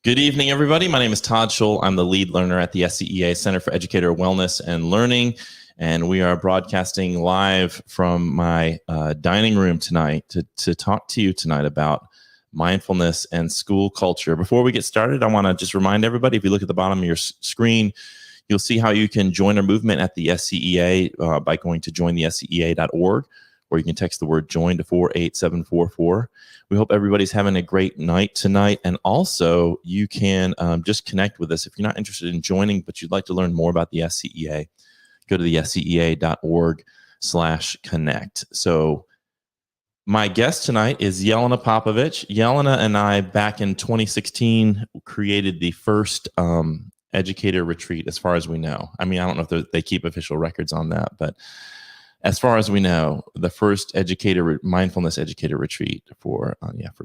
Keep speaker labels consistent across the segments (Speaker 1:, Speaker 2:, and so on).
Speaker 1: Good evening, everybody. My name is Todd Scholl. I'm the lead learner at the SCEA Center for Educator Wellness and Learning, and we are broadcasting live from my dining room tonight to talk to you tonight about mindfulness and school culture. Before we get started, I want to just remind everybody, if you look at the bottom of your screen, you'll see how you can join our movement at the SCEA by going to jointhescea.org, or you can text the word join to 48744. We hope everybody's having a great night tonight. And also, you can just connect with us. If you're not interested in joining, but you'd like to learn more about the SCEA, go to the scea.org/connect. So my guest tonight is Jelena Popovic. Jelena and I, back in 2016, created the first educator retreat, as far as we know. I mean, I don't know if they keep official records on that, but as far as we know, the first mindfulness educator retreat for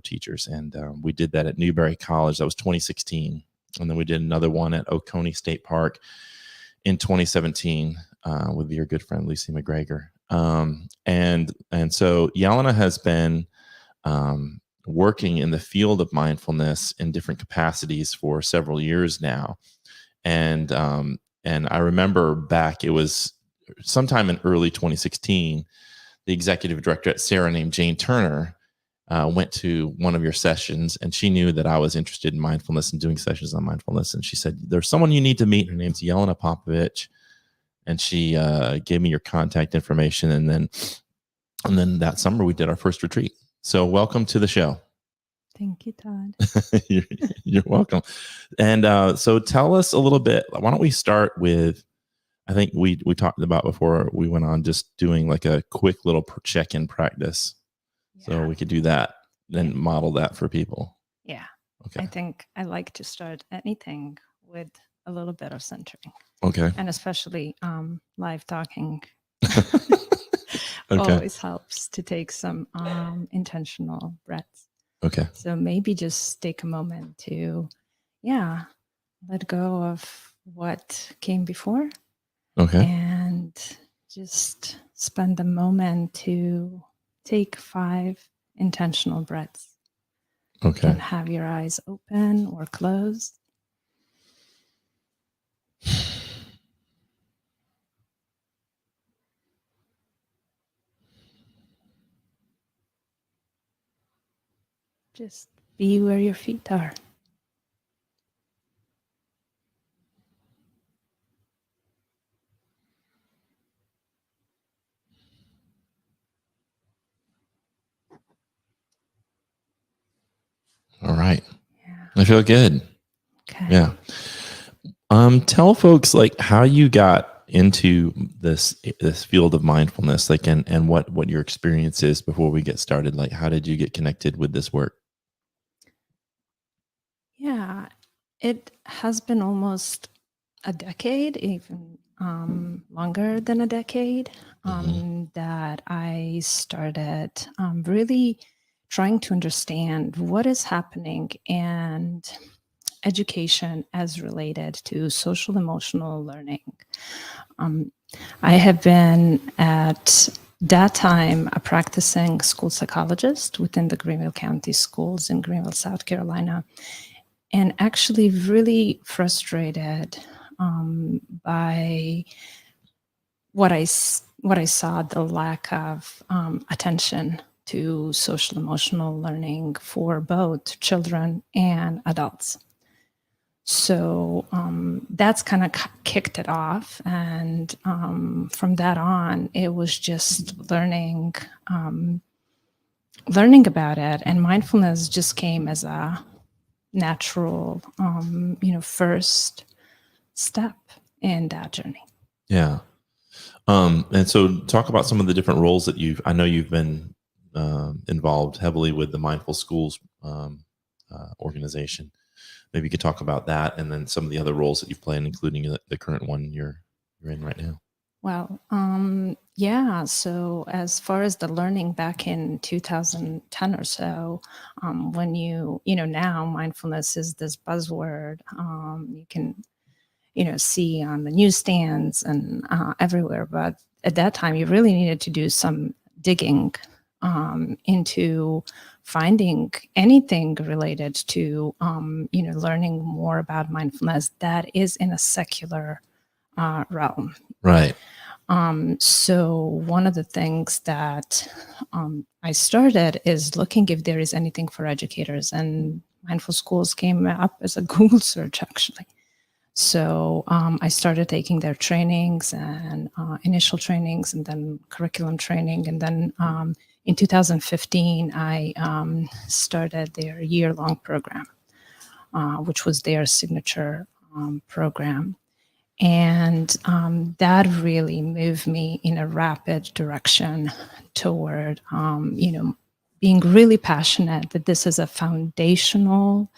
Speaker 1: teachers. And we did that at Newberry College. That was 2016. And then we did another one at Oconee State Park in 2017 with your good friend, Lucy McGregor. And so Jelena has been working in the field of mindfulness in different capacities for several years now. And I remember back, it was sometime in early 2016, the executive director at Sarah named Jane Turner went to one of your sessions, and she knew that I was interested in mindfulness and doing sessions on mindfulness. And she said, there's someone you need to meet. Her name's Jelena Popovic. And she gave me your contact information. And then that summer we did our first retreat. So welcome to the show.
Speaker 2: Thank you, Todd.
Speaker 1: You're welcome. And so tell us a little bit. Why don't we start with, I think we talked about before we went on, just doing like a quick little check-in practice. Yeah. So we could do that, then model that for people.
Speaker 2: Yeah. Okay. I think I like to start anything with a little bit of centering.
Speaker 1: Okay.
Speaker 2: And especially live talking
Speaker 1: Okay.
Speaker 2: always helps to take some intentional breaths.
Speaker 1: Okay.
Speaker 2: So maybe just take a moment to, let go of what came before.
Speaker 1: Okay.
Speaker 2: And just spend a moment to take 5 intentional breaths.
Speaker 1: Okay.
Speaker 2: You can have your eyes open or closed. Just be where your feet are.
Speaker 1: All right.
Speaker 2: Yeah.
Speaker 1: I feel good.
Speaker 2: Okay.
Speaker 1: Yeah. Tell folks like how you got into this field of mindfulness, like, and what your experience is before we get started. Like, how did you get connected with this work?
Speaker 2: Yeah, it has been almost a decade, even longer than a decade, that I started really trying to understand what is happening in education as related to social emotional learning. I have been at that time a practicing school psychologist within the Greenville County Schools in Greenville, South Carolina, and actually really frustrated by what I saw, the lack of attention to social emotional learning for both children and adults. So that's kind of kicked it off. And from that on, it was just learning about it. And mindfulness just came as a natural, first step in that journey.
Speaker 1: Yeah. And so talk about some of the different roles that I know you've been involved heavily with the Mindful Schools organization. Maybe you could talk about that, and then some of the other roles that you've played, including the current one you're in right now.
Speaker 2: Well, yeah. So as far as the learning back in 2010 or so, when now mindfulness is this buzzword, you can, see on the newsstands and everywhere. But at that time, you really needed to do some digging into finding anything related to, learning more about mindfulness that is in a secular realm.
Speaker 1: Right.
Speaker 2: So one of the things that I started is looking if there is anything for educators, and Mindful Schools came up as a Google search, actually. So I started taking their trainings and initial trainings and then curriculum training. And then in 2015, I started their year-long program, which was their signature program. And that really moved me in a rapid direction toward, being really passionate that this is a foundational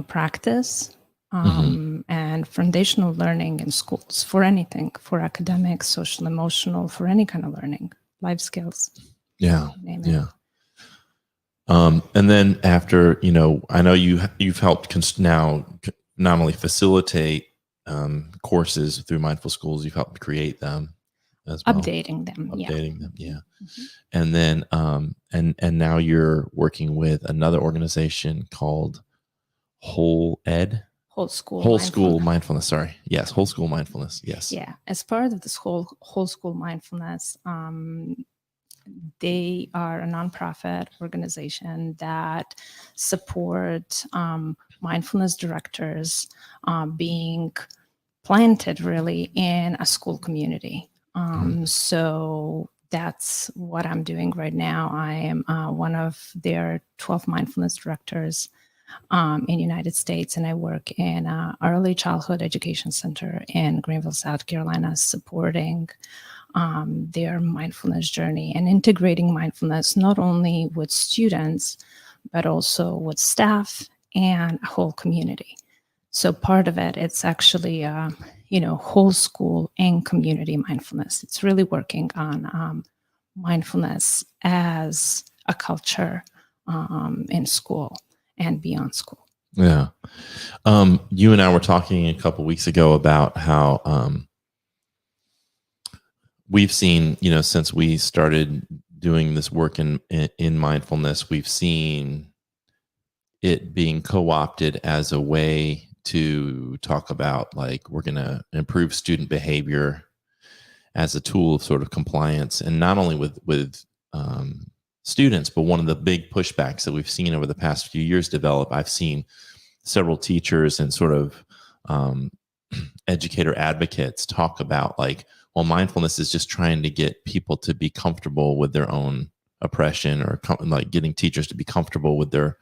Speaker 2: practice and foundational learning in schools for anything, for academics, social, emotional, for any kind of learning, life skills.
Speaker 1: Yeah. Yeah. And then after, I know you've helped now not only facilitate courses through Mindful Schools, you've helped create them as well.
Speaker 2: Updating them. Yeah.
Speaker 1: Mm-hmm. And then, and now you're working with another organization called Whole School Mindfulness. Sorry. Yes. Whole School Mindfulness. Yes.
Speaker 2: Yeah. As part of this whole School Mindfulness, they are a nonprofit organization that support mindfulness directors being planted really in a school community. So that's what I'm doing right now. I am one of their 12 mindfulness directors in the United States, and I work in an early childhood education center in Greenville, South Carolina, supporting their mindfulness journey and integrating mindfulness not only with students, but also with staff and a whole community. So part of it, it's actually, whole school and community mindfulness. It's really working on mindfulness as a culture in school and beyond school.
Speaker 1: Yeah. You and I were talking a couple weeks ago about how we've seen, since we started doing this work in mindfulness, we've seen it being co-opted as a way to talk about, like, we're going to improve student behavior as a tool of sort of compliance, and not only with students, but one of the big pushbacks that we've seen over the past few years develop. I've seen several teachers and sort of educator advocates talk about, like, well, mindfulness is just trying to get people to be comfortable with their own oppression, or like getting teachers to be comfortable with their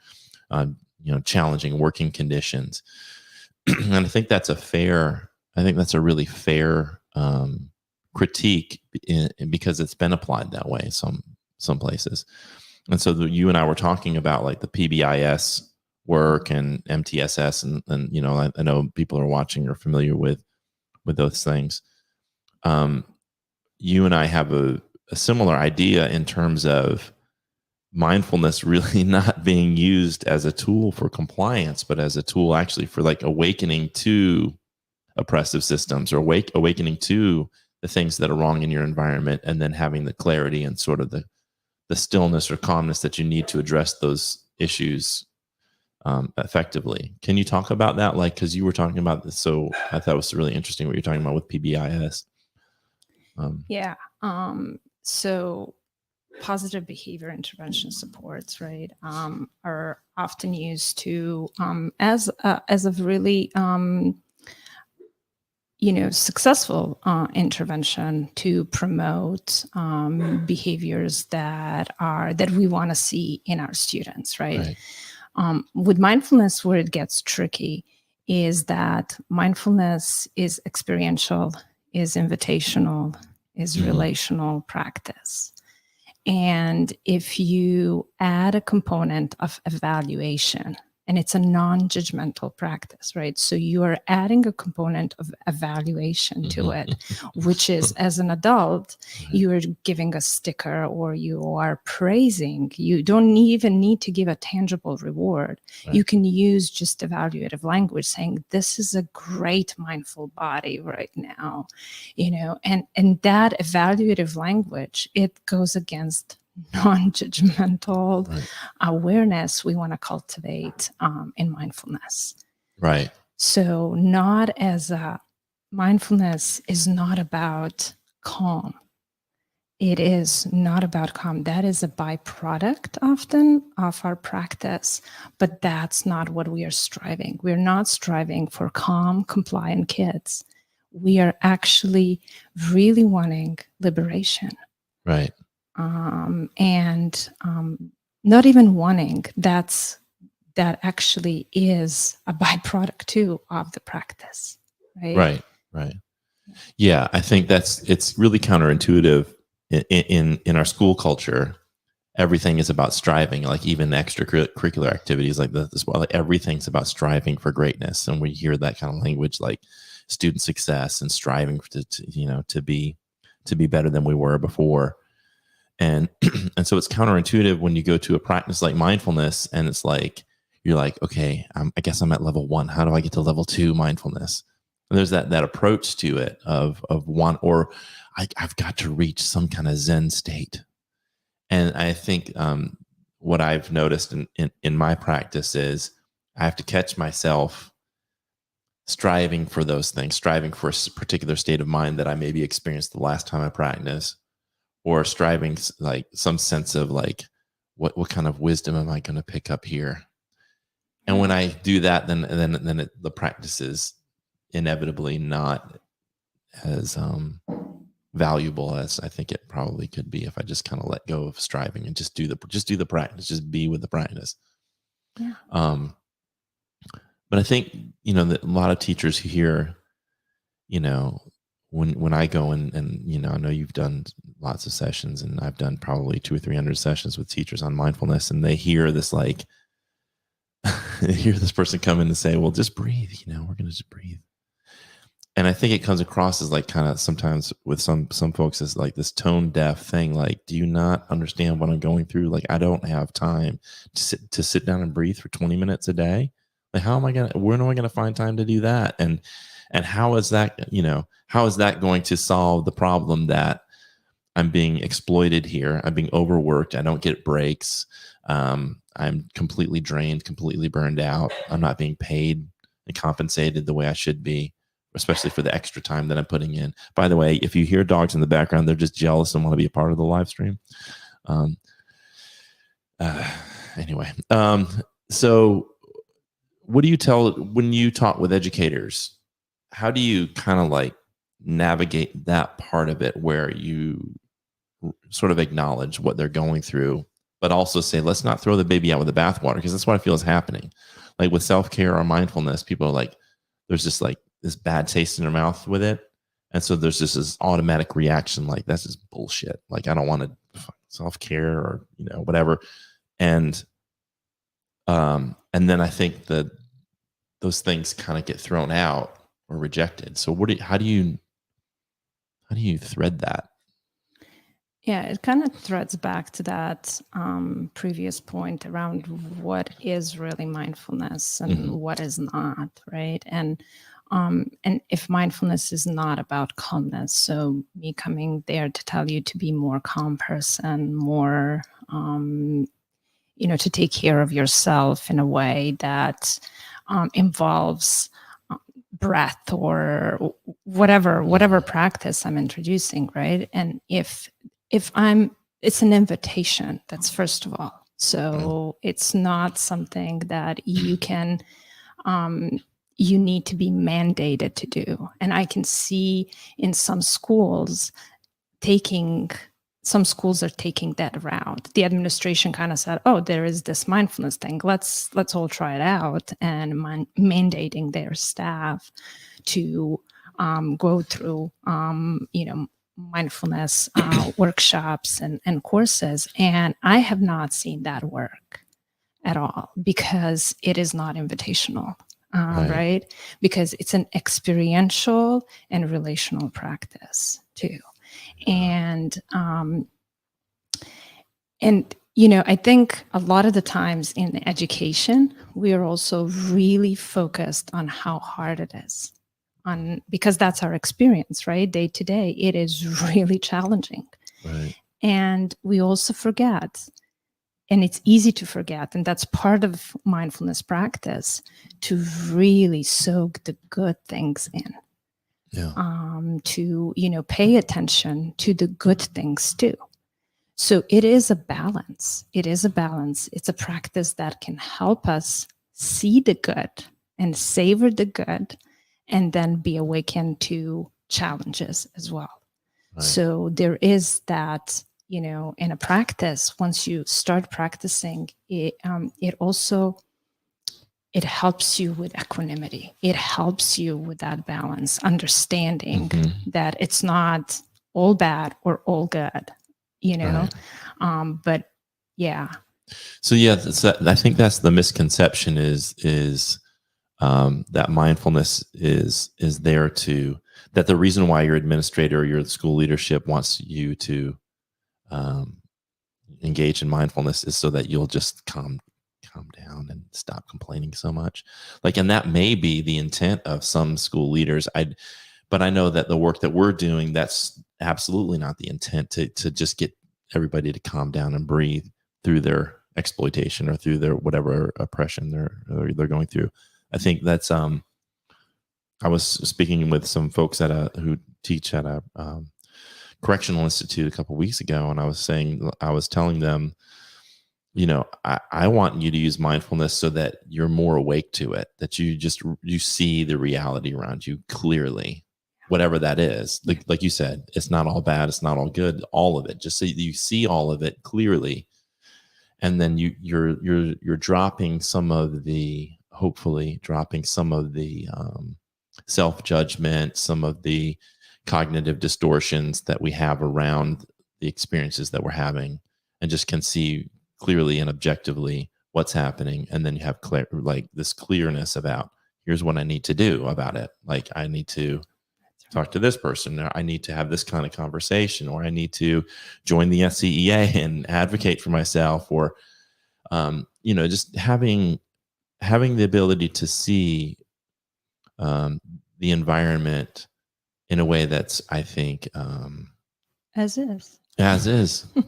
Speaker 1: challenging working conditions. And I think that's a really fair critique because it's been applied that way some places. And so you and I were talking about, like, the PBIS work and MTSS, and I know people are watching or familiar with those things. You and I have a similar idea in terms of mindfulness really not being used as a tool for compliance, but as a tool actually for, like, awakening to oppressive systems, or awakening to the things that are wrong in your environment, and then having the clarity and sort of the stillness or calmness that you need to address those issues effectively. Can you talk about that? Like, because you were talking about this, so I thought it was really interesting what you're talking about with PBIS.
Speaker 2: So positive behavior intervention supports, right, are often used to as a really successful intervention to promote behaviors that we want to see in our students, right? With mindfulness, where it gets tricky is that mindfulness is experiential, is invitational, is relational practice. And if you add a component of evaluation and it's a non-judgmental practice, right? So you are adding a component of evaluation to it, which is, as an adult, you are giving a sticker or you are praising. You don't even need to give a tangible reward.
Speaker 1: Right.
Speaker 2: You can use just evaluative language, saying, this is a great mindful body right now, and that evaluative language, it goes against non-judgmental awareness we want to cultivate in mindfulness.
Speaker 1: Right.
Speaker 2: So mindfulness is not about calm. It is not about calm. That is a byproduct often of our practice, but that's not what we are striving. We're not striving for calm, compliant kids. We are actually really wanting liberation.
Speaker 1: Right.
Speaker 2: And not even wanting, that actually is a byproduct too of the practice.
Speaker 1: Right. Yeah, I think it's really counterintuitive in our school culture. Everything is about striving, like even extracurricular activities like this. Like everything's about striving for greatness, and we hear that kind of language, like student success and striving to be better than we were before. And and so it's counterintuitive when you go to a practice like mindfulness, and it's like you're like, okay, I guess I'm at level 1. How do I get to level 2 mindfulness? And there's that approach to it of one, or I've got to reach some kind of Zen state. And I think what I've noticed in my practice is I have to catch myself striving for those things, striving for a particular state of mind that I maybe experienced the last time I practiced, or striving like some sense of like, what kind of wisdom am I going to pick up here? And when I do that, then the practice is inevitably not as valuable as I think it probably could be if I just kind of let go of striving and just do the practice, just be with the practice.
Speaker 2: Yeah.
Speaker 1: But I think that a lot of teachers here, when I go and I know you've done lots of sessions, and I've done probably 200 or 300 sessions with teachers on mindfulness, and they hear this like they hear this person come in and say, well, just breathe, we're going to just breathe. And I think it comes across as like kind of sometimes with some folks as like this tone deaf thing. Like, do you not understand what I'm going through? Like, I don't have time to sit down and breathe for 20 minutes a day. Like, when am I going to find time to do that? And how is that, how is that going to solve the problem that I'm being exploited here? I'm being overworked. I don't get breaks. I'm completely drained, completely burned out. I'm not being paid and compensated the way I should be, especially for the extra time that I'm putting in. By the way, if you hear dogs in the background, they're just jealous and want to be a part of the live stream. Anyway, so what do you tell when you talk with educators? How do you kind of like navigate that part of it where you sort of acknowledge what they're going through, but also say, let's not throw the baby out with the bathwater? Because that's what I feel is happening. Like with self-care or mindfulness, people are like, there's just like this bad taste in their mouth with it. And so there's just this automatic reaction, like, that's just bullshit. Like, I don't want to self-care or, whatever. And then I think that those things kind of get thrown out or rejected. So how do you thread that?
Speaker 2: Yeah, it kind of threads back to that previous point around what is really mindfulness and what is not, right? And if mindfulness is not about calmness, so me coming there to tell you to be more calm person, more, to take care of yourself in a way that involves breath or whatever practice I'm introducing, right? And if it's an invitation, that's first of all. So it's not something that you can, you need to be mandated to do. And I can see in some schools are taking that route. The administration kind of said, oh, there is this mindfulness thing. Let's all try it out, and mandating their staff to go through, mindfulness workshops and courses. And I have not seen that work. at all, because it is not invitational,
Speaker 1: Right.
Speaker 2: right? Because it's an experiential and relational practice too. And I think a lot of the times in education, we are also really focused on how hard it is, because that's our experience, right? Day to day, it is really challenging.
Speaker 1: Right.
Speaker 2: And we also forget, and it's easy to forget, and that's part of mindfulness practice, to really soak the good things in.
Speaker 1: Yeah.
Speaker 2: To pay attention to the good things too. So it is a balance. It's a practice that can help us see the good and savor the good, and then be awakened to challenges as well.
Speaker 1: Right.
Speaker 2: So there is that, in a practice, once you start practicing it, it helps you with equanimity. It helps you with that balance, understanding that it's not all bad or all good,
Speaker 1: Right.
Speaker 2: But yeah.
Speaker 1: So yeah, I think that's the misconception is that mindfulness is there that the reason why your administrator or your school leadership wants you to engage in mindfulness is so that you'll just calm down and stop complaining so much. And that may be the intent of some school leaders. But I know that the work that we're doing, that's absolutely not the intent, to just get everybody to calm down and breathe through their exploitation or through their whatever oppression they're going through. I think that's I was speaking with some folks who teach at a correctional institute a couple of weeks ago, and I was telling them, I want you to use mindfulness so that you're more awake to it, that you see the reality around you clearly, whatever that is. Like you said, it's not all bad, it's not all good, all of it. Just so you see all of it clearly, and then you're dropping some of the self-judgment, some of the cognitive distortions that we have around the experiences that we're having, and just can see clearly and objectively what's happening. And then you have this clearness about, here's what I need to do about it. I need to talk to this person, or I need to have this kind of conversation, or I need to join the SCEA and advocate for myself, or just having the ability to see the environment in a way that's, I think,
Speaker 2: as is.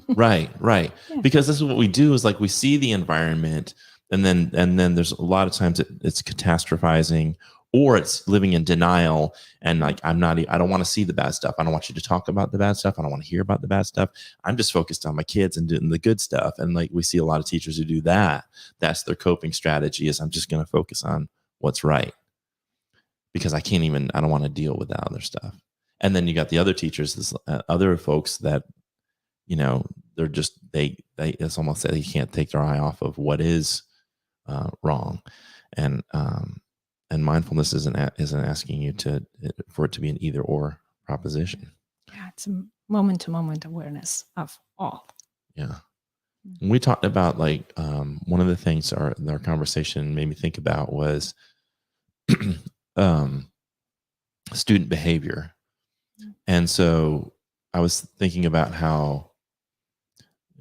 Speaker 1: Right.
Speaker 2: Yeah.
Speaker 1: Because this is what we do, is we see the environment, and then there's a lot of times it's catastrophizing, or it's living in denial. And I don't want to see the bad stuff. I don't want you to talk about the bad stuff. I don't want to hear about the bad stuff. I'm just focused on my kids and doing the good stuff. And we see a lot of teachers who do that. That's their coping strategy, is I'm just going to focus on what's right, because I don't want to deal with that other stuff. And then you got the other teachers, other folks that, they're just, it's almost that they can't take their eye off of what is wrong. And mindfulness isn't asking you for it to be an either or proposition.
Speaker 2: Yeah, it's a moment to moment awareness of all.
Speaker 1: Yeah. We talked about one of the things our conversation made me think about was student behavior. And so I was thinking about how,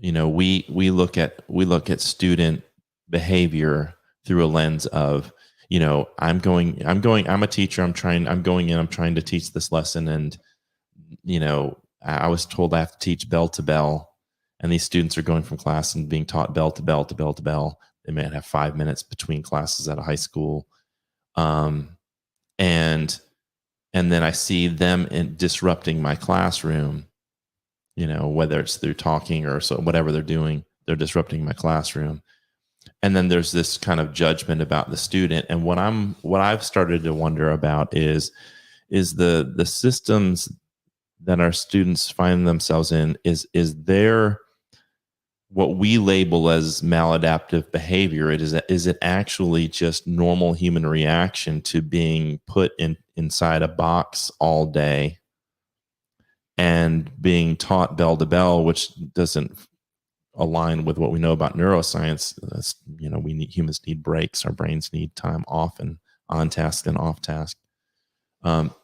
Speaker 1: we look at student behavior through a lens of, I'm a teacher, I'm trying to teach this lesson. And, I was told I have to teach bell to bell, and these students are going from class and being taught bell to bell to bell to bell. They may have 5 minutes between classes at a high school. And then I see them disrupting my classroom, whether it's through talking or whatever they're doing, they're disrupting my classroom. And then there's this kind of judgment about the student. And what I've started to wonder about is the systems that our students find themselves in, is there what we label as maladaptive behavior? Is it actually just normal human reaction to being put inside a box all day and being taught bell to bell, which doesn't align with what we know about neuroscience. That's, humans need breaks. Our brains need time off and on task and off task.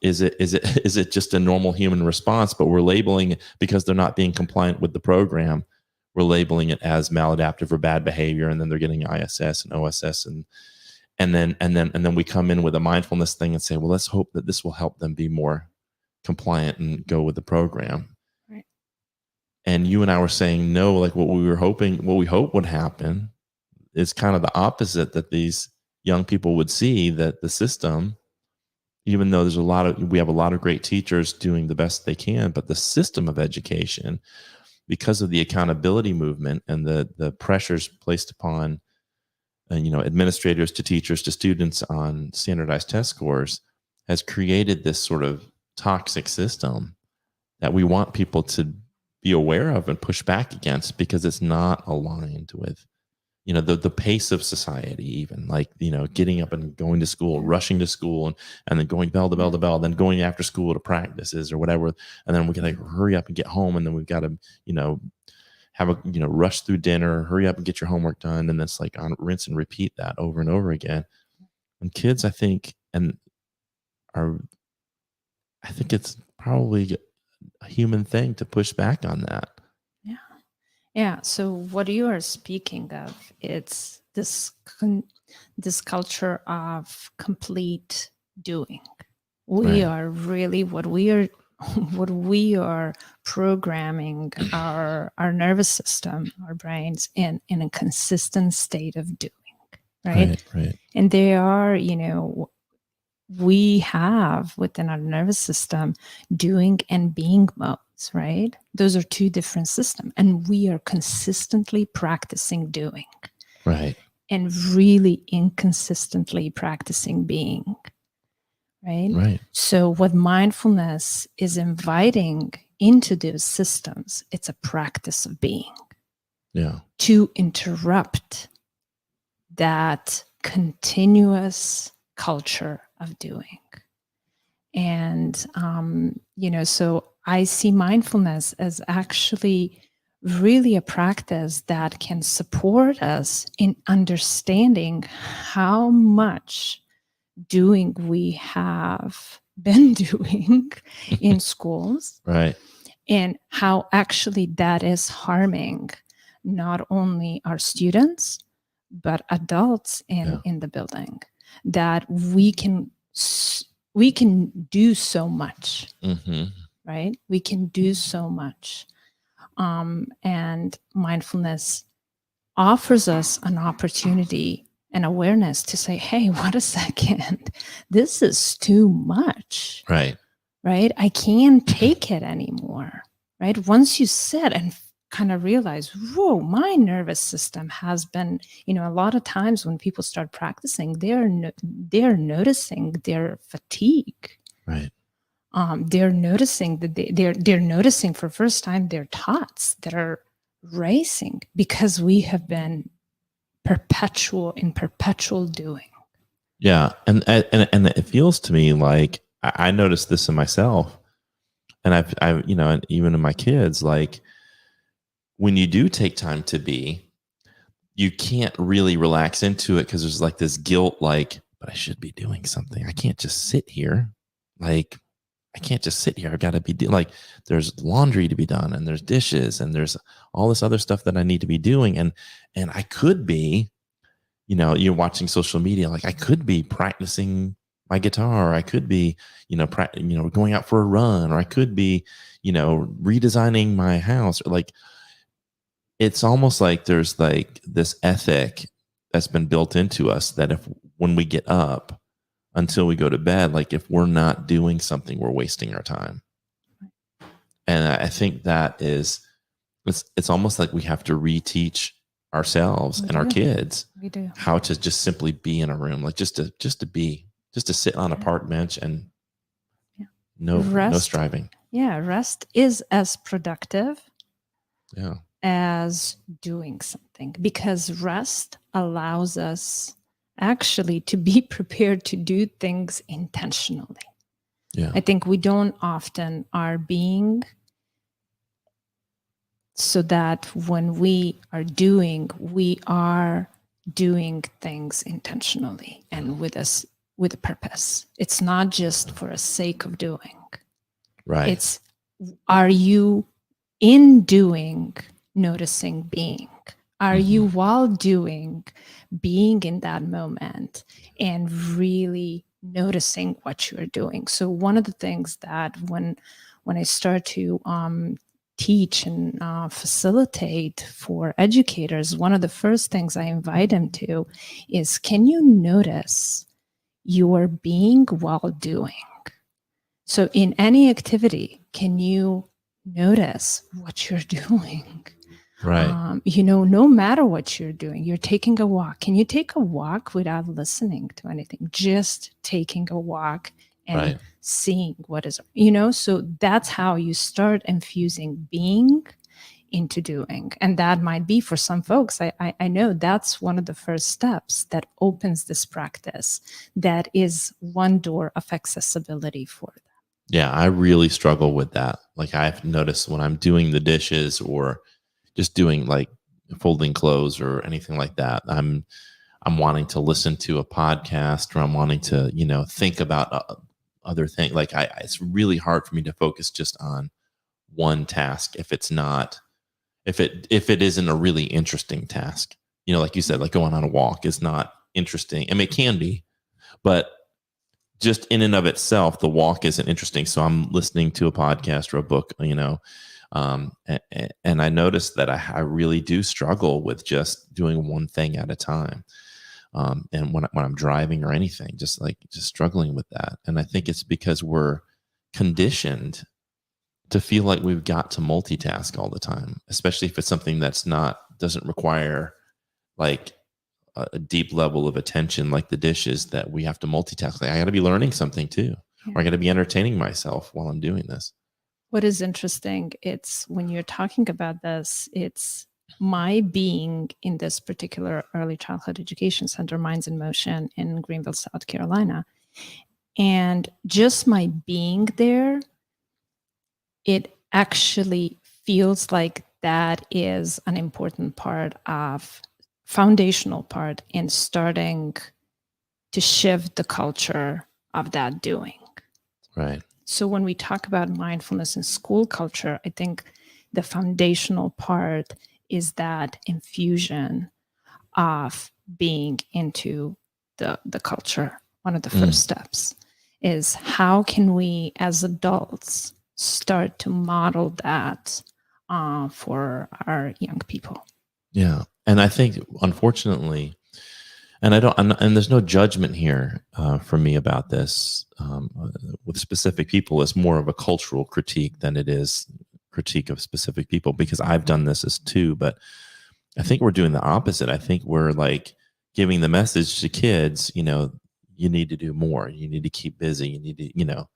Speaker 1: Is it just a normal human response, but we're labeling it because they're not being compliant with the program. We're labeling it as maladaptive or bad behavior, and then they're getting ISS and OSS, and then we come in with a mindfulness thing and say, well, let's hope that this will help them be more compliant and go with the program.
Speaker 2: Right.
Speaker 1: And you and I were saying, no, like what we hope would happen is kind of the opposite, that these young people would see that the system, even though we have a lot of great teachers doing the best they can, but the system of education, because of the accountability movement and the pressures placed upon administrators to teachers to students on standardized test scores, has created this sort of toxic system that we want people to be aware of and push back against, because it's not aligned with the pace of society, even like getting up and going to school, rushing to school, and then going bell to bell to bell, then going after school to practices or whatever, and then we gotta hurry up and get home, and then we've got to have a rush through dinner, hurry up and get your homework done, and it's like on rinse and repeat that over and over again. And kids, I think it's probably a human thing to push back on that.
Speaker 2: Yeah. So what you are speaking of, it's this culture of complete doing. We are really what we are programming our nervous system, our brains in a consistent state of doing. Right. And they are, we have within our nervous system doing and being modes, right? Those are two different systems, and we are consistently practicing doing,
Speaker 1: right,
Speaker 2: and really inconsistently practicing being, right? So what mindfulness is inviting into those systems, it's a practice of being, to interrupt that continuous culture of doing. And, so I see mindfulness as actually really a practice that can support us in understanding how much doing we have been doing in schools,
Speaker 1: right,
Speaker 2: and how actually that is harming not only our students, but adults in the building, that we can do so much, right? We can do so much. And mindfulness offers us an opportunity and awareness to say, hey, wait a second, this is too much,
Speaker 1: right?
Speaker 2: I can't take it anymore, right? Once you sit and kind of realize, whoa, my nervous system has been, a lot of times when people start practicing, they're noticing their fatigue.
Speaker 1: Right.
Speaker 2: They're noticing that they're noticing for the first time their thoughts that are racing, because we have been perpetual doing.
Speaker 1: Yeah. And it feels to me like I noticed this in myself, and I've and even in my kids, like when you do take time to be, you can't really relax into it, because there's like this guilt, like, but I should be doing something. I can't just sit here. Like, I can't just sit here. I've got to be like, there's laundry to be done, and there's dishes, and there's all this other stuff that I need to be doing. And I could be, you're watching social media, like I could be practicing my guitar, or I could be, going out for a run, or I could be, redesigning my house, or like, it's almost like there's like this ethic that's been built into us that when we get up until we go to bed, like if we're not doing something, we're wasting our time. And I think that it's almost like we have to reteach ourselves and our kids how to just simply be in a room, like just to be, just to sit on a park bench and no striving.
Speaker 2: Yeah, rest is as productive as doing something, because rest allows us actually to be prepared to do things intentionally. I think we don't often are being so that when we are doing things intentionally and with a purpose. It's not just for the sake of doing.
Speaker 1: Right.
Speaker 2: It's, are you in doing noticing being? Are you while doing being in that moment and really noticing what you're doing? So one of the things that when I start to teach and facilitate for educators, one of the first things I invite them to is, can you notice your being while doing? So in any activity, can you notice what you're doing?
Speaker 1: Right.
Speaker 2: No matter what you're doing, you're taking a walk. Can you take a walk without listening to anything? Just taking a walk and
Speaker 1: Right.
Speaker 2: seeing what is, so that's how you start infusing being into doing. And that might be for some folks, I know that's one of the first steps that opens this practice. That is one door of accessibility for them.
Speaker 1: Yeah, I really struggle with that. Like I've noticed when I'm doing the dishes or just doing like folding clothes or anything like that, I'm wanting to listen to a podcast, or I'm wanting to, think about other things. Like it's really hard for me to focus just on one task if it's not, if it isn't a really interesting task. Like you said, like going on a walk is not interesting. I mean, it can be, but just in and of itself, the walk isn't interesting. So I'm listening to a podcast or a book, and I noticed that I really do struggle with just doing one thing at a time. And when I'm driving or anything, just struggling with that. And I think it's because we're conditioned to feel like we've got to multitask all the time, especially if it's something doesn't require like a deep level of attention, like the dishes, that we have to multitask. Like I got to be learning something too, or I got to be entertaining myself while I'm doing this.
Speaker 2: What is interesting, it's when you're talking about this, it's my being in this particular early childhood education center, Minds in Motion in Greenville, South Carolina. And just my being there, it actually feels like that is an important foundational part in starting to shift the culture of that doing.
Speaker 1: Right.
Speaker 2: So when we talk about mindfulness in school culture, I think the foundational part is that infusion of being into the culture. One of the first steps is, how can we as adults start to model that for our young people?
Speaker 1: Yeah. And I think, unfortunately, and there's no judgment here for me about this with specific people. It's more of a cultural critique than it is critique of specific people, because I've done this as too. But I think we're doing the opposite. I think we're like giving the message to kids, you need to do more. You need to keep busy. You need to,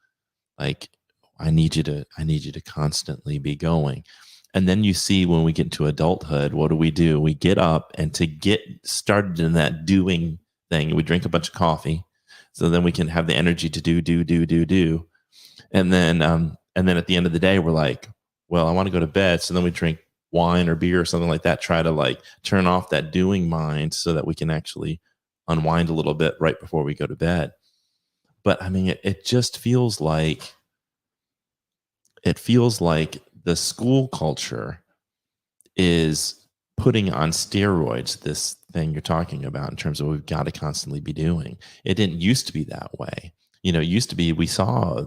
Speaker 1: like, I need you to constantly be going. And then you see when we get into adulthood, what do? We get up, and to get started in that doing thing, we drink a bunch of coffee, so then we can have the energy to do. And then at the end of the day, we're like, well, I want to go to bed. So then we drink wine or beer or something like that, try to like turn off that doing mind so that we can actually unwind a little bit right before we go to bed. But I mean, it just feels like, the school culture is putting on steroids this thing you're talking about in terms of what we've got to constantly be doing. It didn't used to be that way. It used to be, we saw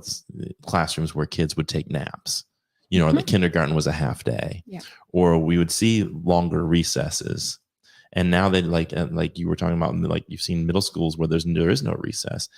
Speaker 1: classrooms where kids would take naps, or the kindergarten was a half day, or we would see longer recesses. And now they like you were talking about, like you've seen middle schools where there is no recess.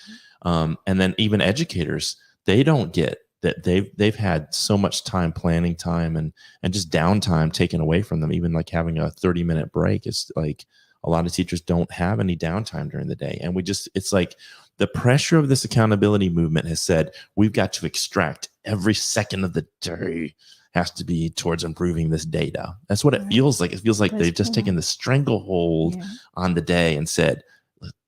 Speaker 1: And then even educators, they don't get that they've had so much time, planning time, and just downtime taken away from them. Even like having a 30-minute break is like, a lot of teachers don't have any downtime during the day. And it's like the pressure of this accountability movement has said, we've got to extract every second of the day has to be towards improving this data. That's what it feels like. It feels like they've just taken the stranglehold on the day and said,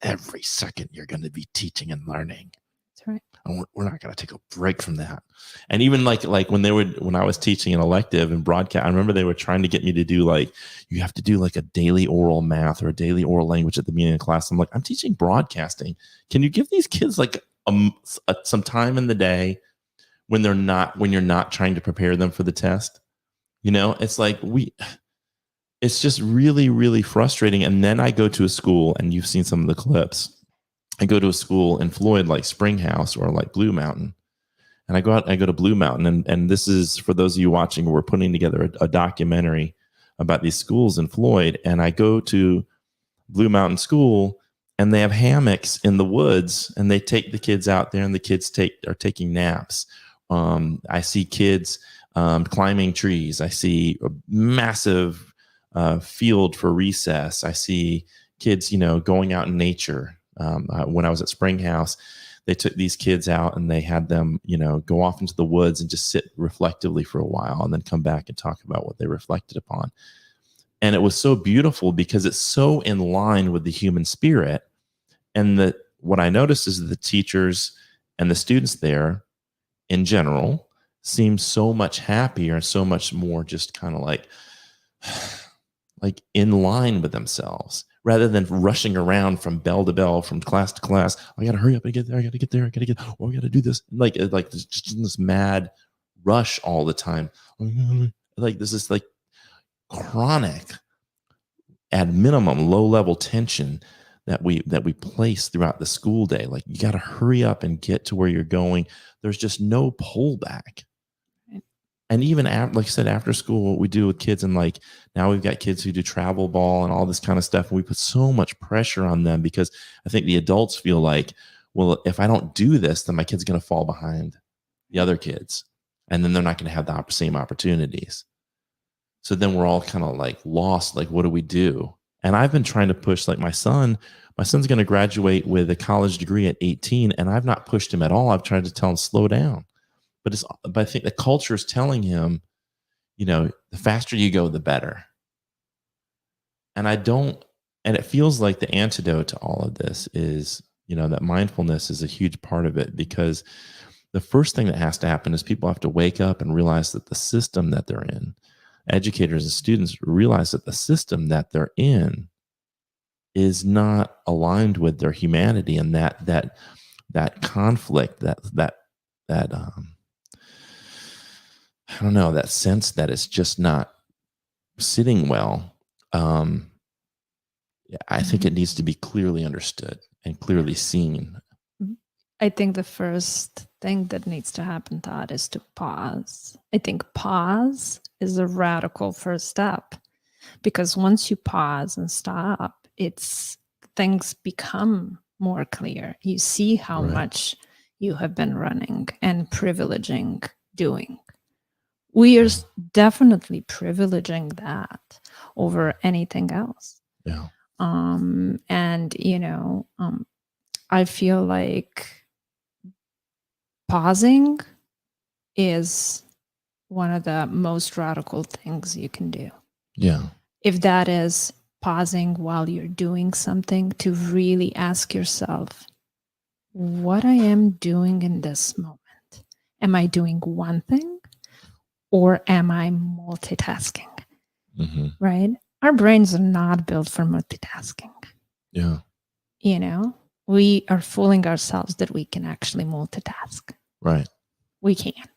Speaker 1: every second you're going to be teaching and learning.
Speaker 2: That's right.
Speaker 1: And we're not going to take a break from that. And even like when I was teaching an elective in broadcast, I remember they were trying to get me to do like, you have to do like a daily oral math or a daily oral language at the beginning of class. I'm like, I'm teaching broadcasting. Can you give these kids like some time in the day when you're not trying to prepare them for the test? It's like it's just really, really frustrating. And then I go to a school, and you've seen some of the clips. I go to a school in Floyd, like Springhouse or like Blue Mountain. And I go to Blue Mountain. And this is, for those of you watching, we're putting together a documentary about these schools in Floyd. And I go to Blue Mountain School, and they have hammocks in the woods, and they take the kids out there, and the kids are taking naps. I see kids climbing trees. I see a massive field for recess. I see kids, going out in nature. When I was at Springhouse, they took these kids out and they had them, go off into the woods and just sit reflectively for a while and then come back and talk about what they reflected upon. And it was so beautiful because it's so in line with the human spirit. And what I noticed is the teachers and the students there in general seem so much happier, so much more just kind of like in line with themselves, rather than rushing around from bell to bell, from class to class. I got to hurry up and get there. I got to get there. I got to get, we got to do this. Like just in this mad rush all the time. Like this is like chronic, at minimum, low level tension that we place throughout the school day. Like, you got to hurry up and get to where you're going. There's just no pullback. And even like I said, after school, what we do with kids, and like now we've got kids who do travel ball and all this kind of stuff. And we put so much pressure on them because I think the adults feel like, well, if I don't do this, then my kid's going to fall behind the other kids, and then they're not going to have the same opportunities. So then we're all kind of like lost. Like, what do we do? And I've been trying to push, like my son's going to graduate with a college degree at 18, and I've not pushed him at all. I've tried to tell him, slow down. But I think the culture is telling him, the faster you go, the better. And it feels like the antidote to all of this is, that mindfulness is a huge part of it, because the first thing that has to happen is people have to wake up and realize that the system that they're in, educators and students realize that the system that they're in is not aligned with their humanity, and that conflict, that I don't know, that sense that it's just not sitting well. I think it needs to be clearly understood and clearly seen.
Speaker 2: I think the first thing that needs to happen, Todd, is to pause. I think pause is a radical first step, because once you pause and stop, things become more clear. You see how much you have been running and privileging doing. We are definitely privileging that over anything else.
Speaker 1: Yeah.
Speaker 2: I feel like pausing is one of the most radical things you can do.
Speaker 1: Yeah.
Speaker 2: If that is pausing while you're doing something, to really ask yourself, what I am doing in this moment. Am I doing one thing, or am I multitasking?
Speaker 1: Mm-hmm.
Speaker 2: Right? Our brains are not built for multitasking.
Speaker 1: Yeah.
Speaker 2: We are fooling ourselves that we can actually multitask.
Speaker 1: Right.
Speaker 2: We can't.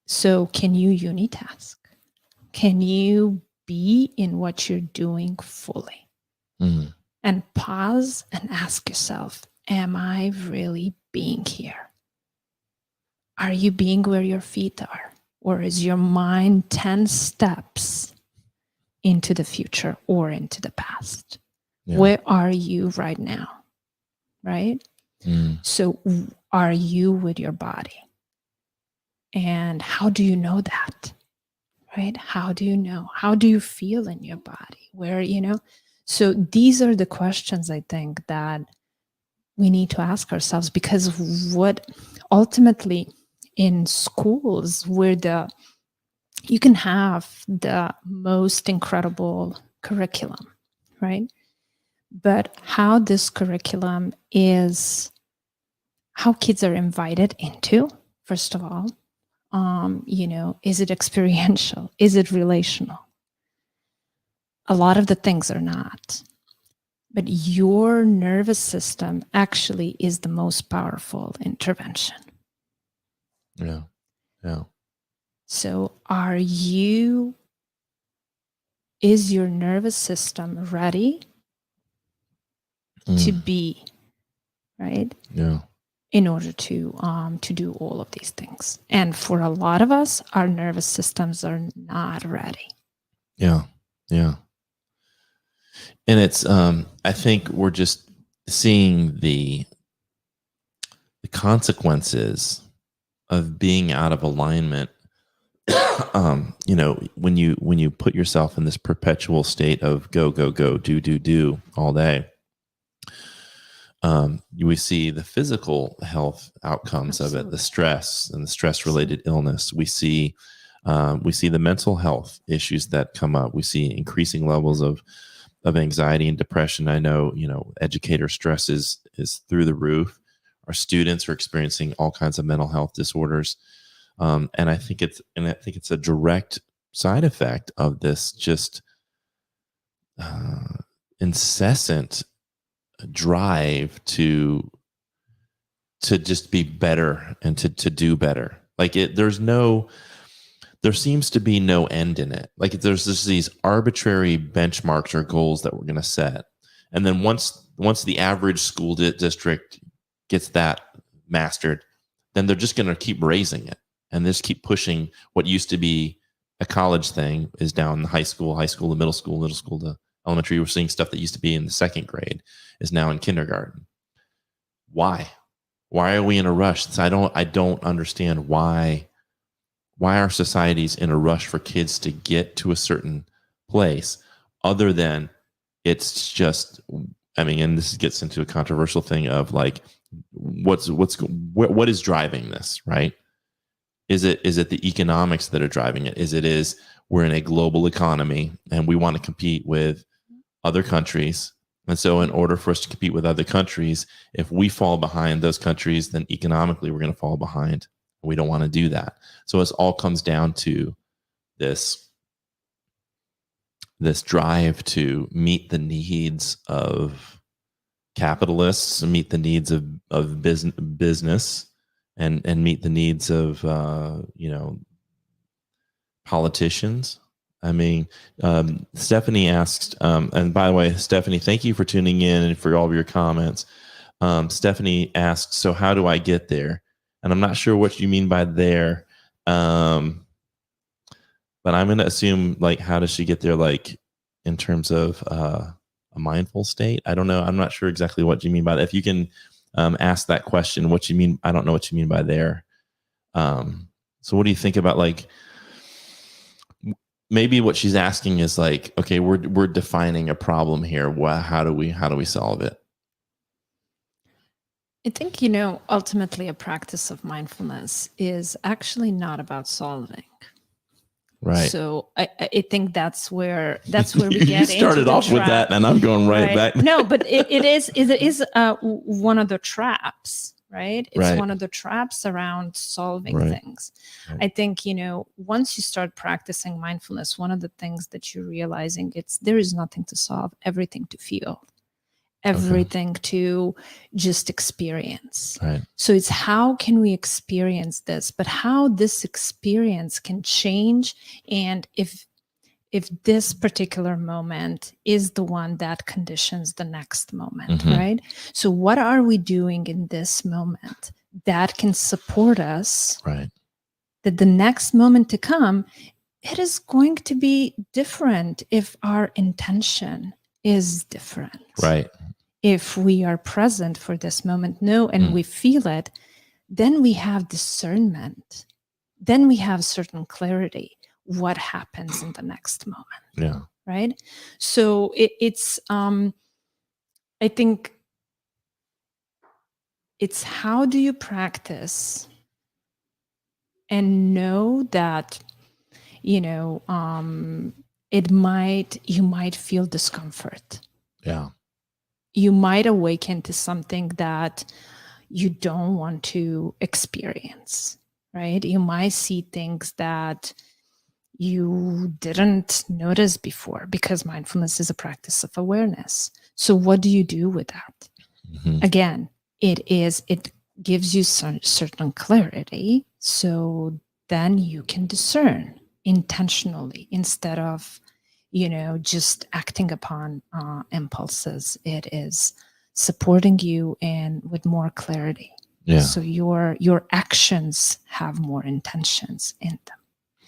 Speaker 2: So can you unitask? Can you be in what you're doing fully?
Speaker 1: Mm.
Speaker 2: And pause and ask yourself, am I really being here? Are you being where your feet are? Or is your mind 10 steps into the future or into the past? Yeah. Where are you right now? Right?
Speaker 1: Mm.
Speaker 2: So are you with your body? And how do you know that? Right? How do you know? How do you feel in your body? Where, So these are the questions, I think, that we need to ask ourselves, because what ultimately in schools, where you can have the most incredible curriculum, right? But how this curriculum is how kids are invited into, first of all. Is it experiential? Is it relational? A lot of the things are not. But your nervous system actually is the most powerful intervention.
Speaker 1: Yeah. Yeah.
Speaker 2: So is your nervous system ready to be, right?
Speaker 1: Yeah.
Speaker 2: In order to do all of these things. And for a lot of us, our nervous systems are not ready.
Speaker 1: Yeah. Yeah. And it's I think we're just seeing the consequences of being out of alignment. When you put yourself in this perpetual state of go, go, go, do all day, we see the physical health outcomes of it, the stress and the stress related illness. We see the mental health issues that come up. We see increasing levels of anxiety and depression. I know, educator stress is through the roof. Our students are experiencing all kinds of mental health disorders. And I think it's a direct side effect of this just incessant drive to just be better and to do better. Like there seems to be no end in it. Like there's just these arbitrary benchmarks or goals that we're going to set. And then once the average school district gets that mastered, then they're just going to keep raising it and just keep pushing what used to be a college thing is down the high school to middle school to elementary. We're seeing stuff that used to be in the second grade is now in kindergarten. Why are we in a rush? I don't understand why our society's in a rush for kids to get to a certain place, other than it's just, and this gets into a controversial thing of like, what is driving this, right? Is it the economics that are driving it? Is we're in a global economy and we want to compete with other countries. And so in order for us to compete with other countries, if we fall behind those countries, then economically we're going to fall behind. We don't want to do that. So it all comes down to this drive to meet the needs of capitalists, meet the needs of business, and meet the needs of politicians. Stephanie asked, and by the way, Stephanie, thank you for tuning in and for all of your comments. Stephanie asked, so how do I get there? And I'm not sure what you mean by there. But I'm going to assume, like, how does she get there? Like in terms of, a mindful state? I don't know. I'm not sure exactly what you mean by that. If you can, ask that question, what you mean. I don't know what you mean by there. So what do you think about, like, maybe what she's asking is like, okay, we're defining a problem here. How do we solve it?
Speaker 2: I think, ultimately a practice of mindfulness is actually not about solving.
Speaker 1: Right.
Speaker 2: So I think that's where we get
Speaker 1: you started
Speaker 2: into
Speaker 1: off with that, and I'm going right back.
Speaker 2: No, but it is one of the traps, right? It's
Speaker 1: Right.
Speaker 2: one of the traps around solving
Speaker 1: Right.
Speaker 2: things.
Speaker 1: Right.
Speaker 2: I think, once you start practicing mindfulness, one of the things that you're realizing, there is nothing to solve, everything to feel. Everything to just experience.
Speaker 1: Right.
Speaker 2: So it's how can we experience this, but how this experience can change, and if this particular moment is the one that conditions the next moment, right? So what are we doing in this moment that can support us,
Speaker 1: right?
Speaker 2: That the next moment to come, it is going to be different if our intention is different.
Speaker 1: Right.
Speaker 2: If we are present for this moment, and we feel it, then we have discernment. Then we have certain clarity. What happens in the next moment?
Speaker 1: Yeah.
Speaker 2: Right. So it's, I think it's how do you practice and know that, you might feel discomfort.
Speaker 1: Yeah.
Speaker 2: You might awaken to something that, you don't want to experience, right? You might see things that you didn't notice before, because mindfulness is a practice of awareness. So what do you do with that? Again, it gives you some certain clarity, so then you can discern intentionally instead of just acting upon impulses. It is supporting you and with more clarity.
Speaker 1: Yeah.
Speaker 2: So your actions have more intentions in them.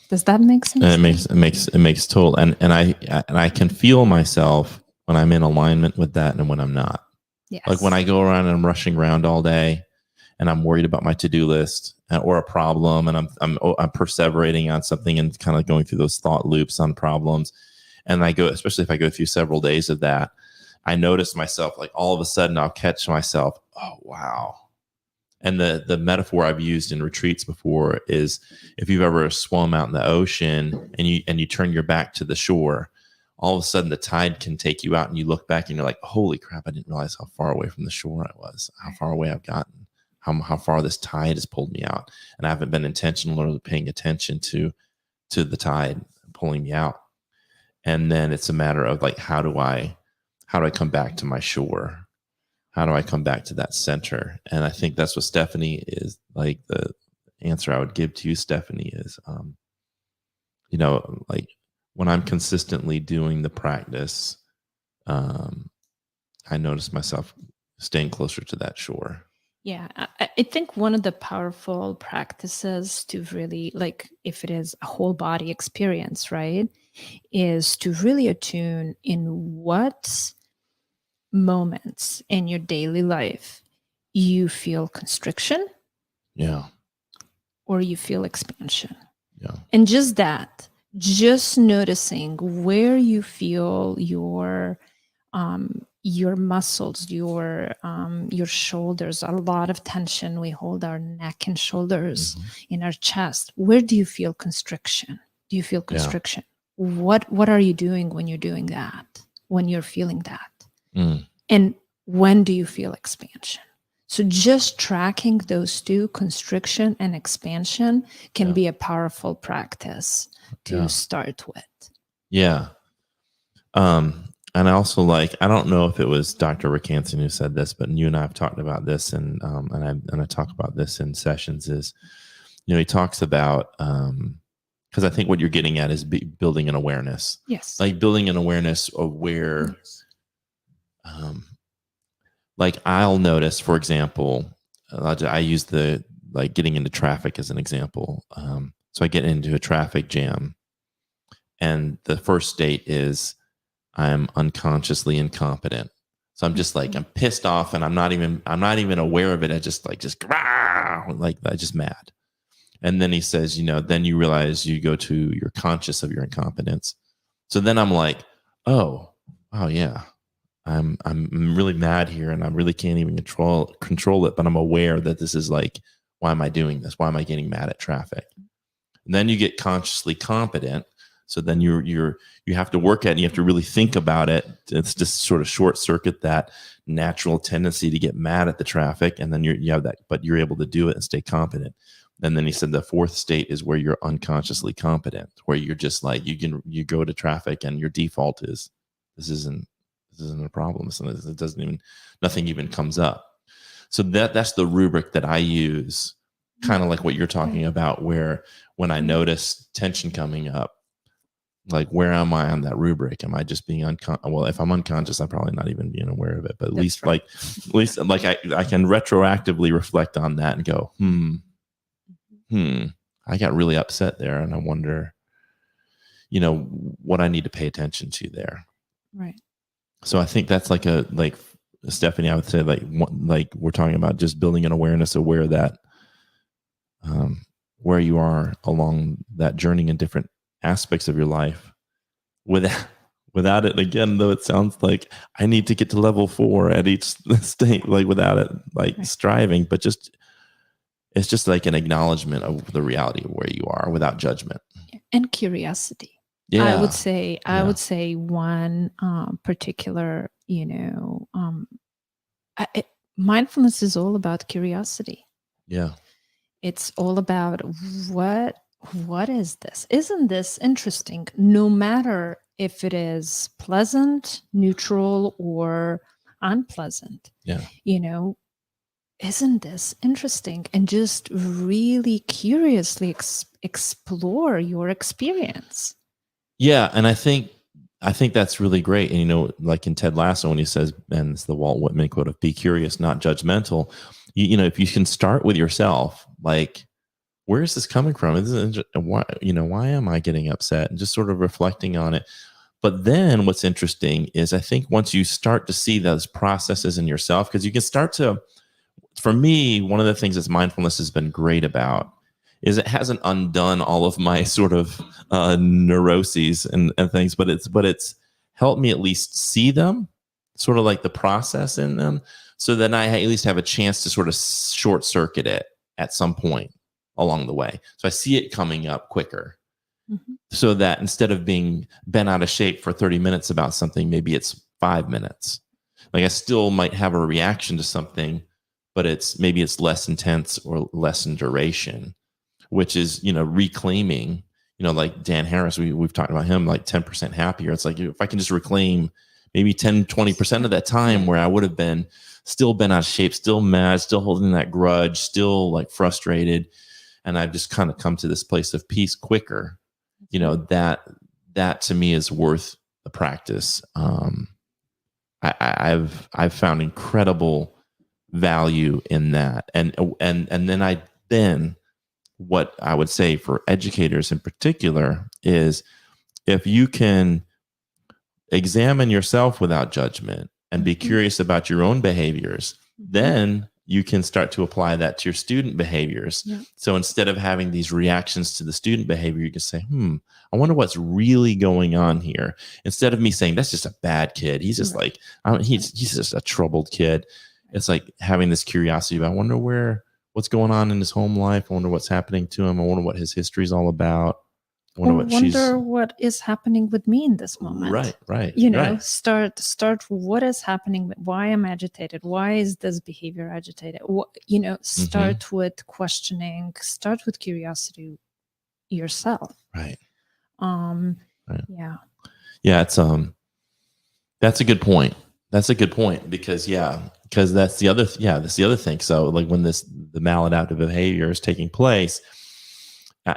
Speaker 2: Does that make sense?
Speaker 1: And it makes total, and I can feel myself when I'm in alignment with that and when I'm not.
Speaker 2: Yes.
Speaker 1: Like when I go around and I'm rushing around all day and I'm worried about my to-do list or a problem, and I'm perseverating on something and kind of going through those thought loops on problems. And I go, especially if I go through several days of that, I notice myself, like all of a sudden I'll catch myself, oh wow. And the metaphor I've used in retreats before is, if you've ever swum out in the ocean and you turn your back to the shore, all of a sudden the tide can take you out, and you look back and you're like, holy crap, I didn't realize how far away from the shore I was, how far away I've gotten, how far this tide has pulled me out. And I haven't been intentional or paying attention to the tide pulling me out. And then it's a matter of like, how do I come back to my shore? How do I come back to that center? And I think that's what Stephanie is like. The answer I would give to you, Stephanie, is, like when I'm consistently doing the practice, I notice myself staying closer to that shore.
Speaker 2: Yeah, I think one of the powerful practices to really, like, if it is a whole body experience, right, is to really attune in what moments in your daily life you feel constriction,
Speaker 1: Yeah,
Speaker 2: or you feel expansion.
Speaker 1: yeah,
Speaker 2: And just noticing where you feel your muscles, your shoulders, a lot of tension. We hold our neck and shoulders in our chest. Where do you feel constriction? Do you feel constriction? Yeah. What are you doing when you're doing that? When you're feeling that? And when do you feel expansion? So just tracking those two, constriction and expansion, can be a powerful practice to start with. Yeah.
Speaker 1: And I also I don't know if it was Dr. Rick Hansen who said this, but you and I have talked about this, and I talk about this in sessions, is, he talks about, because I think what you're getting at is building an awareness.
Speaker 2: Yes.
Speaker 1: Like building an awareness of where, like I'll notice, for example, I use getting into traffic as an example. So I get into a traffic jam, and the first state is I'm unconsciously incompetent. So I'm just I'm pissed off, and I'm not even aware of it. I just I just mad. And then he says, then you realize you go to, you're conscious of your incompetence. So then I'm like, oh, yeah, I'm really mad here, and I really can't even control it. But I'm aware that this is why am I doing this? Why am I getting mad at traffic? And then you get consciously competent. So then you have to work at it, and you have to really think about it. It's just sort of short circuit that natural tendency to get mad at the traffic, and then you have that, but you're able to do it and stay competent. And then he said the fourth state is where you're unconsciously competent, where you're just you go to traffic and your default is this isn't a problem. It doesn't even, nothing even comes up. So that's the rubric that I use, kind of like what you're talking about, where when I notice tension coming up, where am I on that rubric? Am I just being unconscious? Well, if I'm unconscious, I'm probably not even being aware of it. But at least I can retroactively reflect on that and go, I got really upset there, and I wonder, what I need to pay attention to there.
Speaker 2: Right.
Speaker 1: So I think that's Stephanie, I would say we're talking about just building an awareness of where that, where you are along that journey in different aspects of your life, without it, again, though it sounds like I need to get to level 4 at each state, without it striving, but it's just an acknowledgement of the reality of where you are without judgment
Speaker 2: and curiosity. I would say one particular, mindfulness is all about curiosity.
Speaker 1: Yeah.
Speaker 2: It's all about what is this? Isn't this interesting? No matter if it is pleasant, neutral, or unpleasant.
Speaker 1: Yeah.
Speaker 2: Isn't this interesting? And just really curiously explore your experience.
Speaker 1: Yeah, and I think that's really great. And like in Ted Lasso, when he says, and it's the Walt Whitman quote of "Be curious, not judgmental." If you can start with yourself, like, where is this coming from? Why am I getting upset? And just sort of reflecting on it. But then what's interesting is I think once you start to see those processes in yourself, because you can start to, for me, one of the things that mindfulness has been great about is it hasn't undone all of my sort of neuroses and things, but it's helped me at least see them, sort of like the process in them, so that I at least have a chance to sort of short circuit it at some point along the way. So I see it coming up quicker. Mm-hmm. So that instead of being bent out of shape for 30 minutes about something, maybe it's 5 minutes. Like I still might have a reaction to something, but it's less intense or less in duration, which is, reclaiming, like Dan Harris, we've talked about him, like 10% happier. It's like, if I can just reclaim maybe 10, 20% of that time where I would have been still been out of shape, still mad, still holding that grudge, still like frustrated. And I've just kind of come to this place of peace quicker, that to me is worth the practice. I've found incredible value in that. And then what I would say for educators in particular is, if you can examine yourself without judgment and be curious about your own behaviors, then you can start to apply that to your student behaviors. Yeah. So instead of having these reactions to the student behavior, you can say, I wonder what's really going on here. Instead of me saying, that's just a bad kid. He's just like, he's just a troubled kid. It's like having this curiosity about, I wonder what's going on in his home life. I wonder what's happening to him. I wonder what his history is all about. I wonder
Speaker 2: what is happening with me in this moment.
Speaker 1: Right.
Speaker 2: Right. Start what is happening. Why am I agitated? Why is this behavior agitated? Start with questioning. Start with curiosity yourself.
Speaker 1: Right.
Speaker 2: Right.
Speaker 1: Yeah. It's that's a good point. Because that's the other thing. So like when the maladaptive behavior is taking place,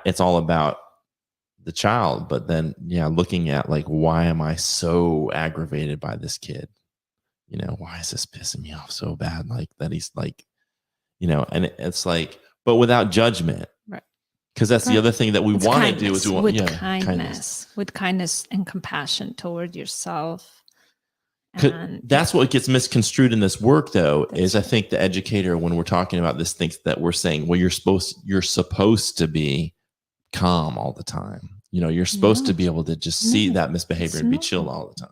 Speaker 1: it's all about the child, but then looking at like, why am I so aggravated by this kid? Why is this pissing me off so bad? Like that he's like, and it's like, but without judgment,
Speaker 2: right?
Speaker 1: Because that's the other thing that we want to do is we want
Speaker 2: kindness and compassion toward yourself.
Speaker 1: That's what gets misconstrued in this work, though, is I think the educator, when we're talking about this, thinks that we're saying, well, you're supposed to be calm all the time. You're supposed to be able to just see that misbehavior and be chill all the time.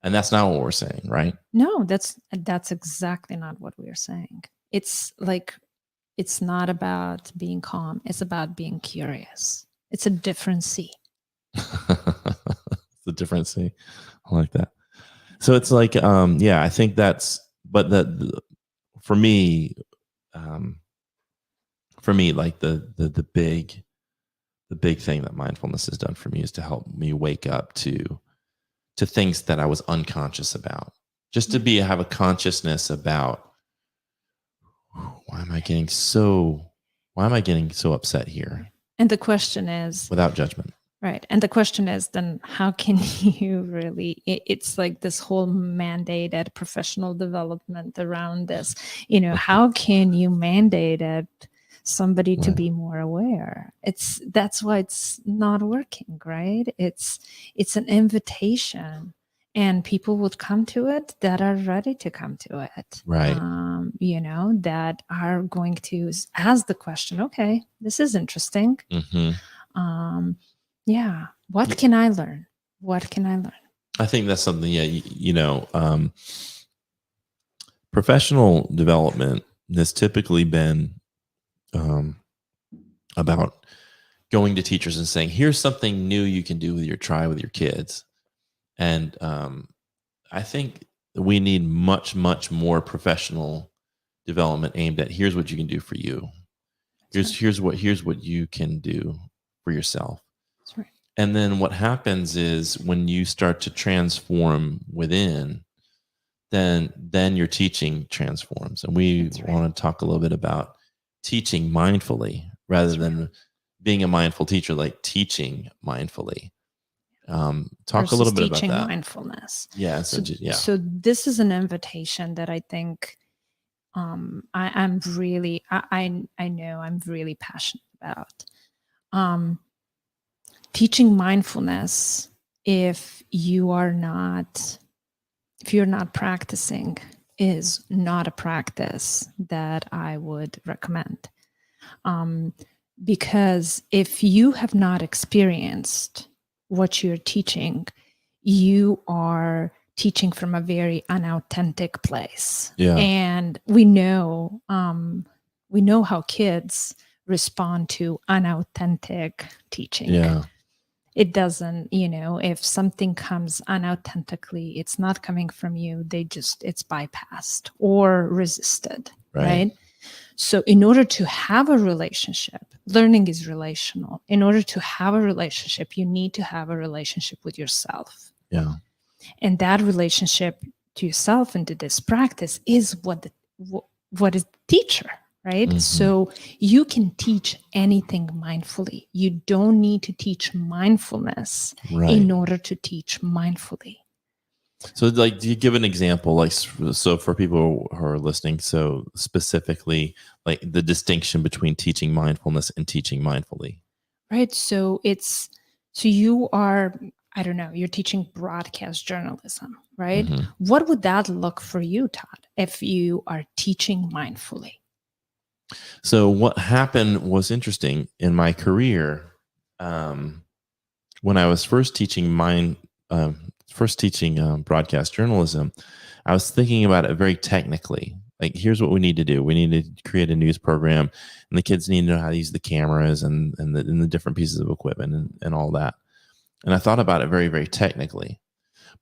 Speaker 1: And that's not what we're saying, right?
Speaker 2: No, that's exactly not what we're saying. It's like, it's not about being calm. It's about being curious. It's a different C.
Speaker 1: It's a different C. I like that. So it's like, I think that's, but for me, like the big thing that mindfulness has done for me is to help me wake up to things that I was unconscious about. Just to have a consciousness about, why am I getting so upset here?
Speaker 2: And the question is,
Speaker 1: without judgment.
Speaker 2: Right. And the question is then, how can you really, it's like this whole mandated professional development around this, how can you mandate somebody to be more aware? That's why it's not working, right? It's an invitation, and people would come to it that are ready to come to it.
Speaker 1: Right.
Speaker 2: That are going to ask the question, okay, this is interesting.
Speaker 1: Mm-hmm.
Speaker 2: What can I learn? I
Speaker 1: think that's something, professional development has typically been about going to teachers and saying, here's something new you can do with your kids. And I think we need much, much more professional development aimed at here's what you can do for you. Here's what you can do for yourself.
Speaker 2: That's right.
Speaker 1: And then what happens is when you start to transform within, then your teaching transforms. And we want to talk a little bit about teaching mindfully rather than being a mindful teacher, like teaching mindfully. Talk a little bit about that.
Speaker 2: Mindfulness.
Speaker 1: Yeah.
Speaker 2: So this is an invitation that I think I'm really passionate about. Teaching mindfulness, if you're not practicing, is not a practice that I would recommend. Because if you have not experienced what you're teaching, you are teaching from a very unauthentic place.
Speaker 1: Yeah.
Speaker 2: And we know how kids respond to unauthentic teaching.
Speaker 1: Yeah.
Speaker 2: It doesn't, if something comes unauthentically, it's not coming from you, it's bypassed or resisted, right? So in order to have a relationship, learning is relational. In order to have a relationship, you need to have a relationship with yourself.
Speaker 1: Yeah.
Speaker 2: And that relationship to yourself and to this practice is what is the teacher, right? Mm-hmm. So you can teach anything mindfully. You don't need to teach mindfulness in order to teach mindfully.
Speaker 1: So, like, do you give an example, like, so for people who are listening, so specifically, like, the distinction between teaching mindfulness and teaching mindfully?
Speaker 2: Right. So you are, I don't know, you're teaching broadcast journalism, right? Mm-hmm. What would that look for you, Todd, if you are teaching mindfully?
Speaker 1: So what happened was interesting in my career. When I was first teaching broadcast journalism, I was thinking about it very technically. Like, here's what we need to do. We need to create a news program, and the kids need to know how to use the cameras and the different pieces of equipment and all that. And I thought about it very, very technically,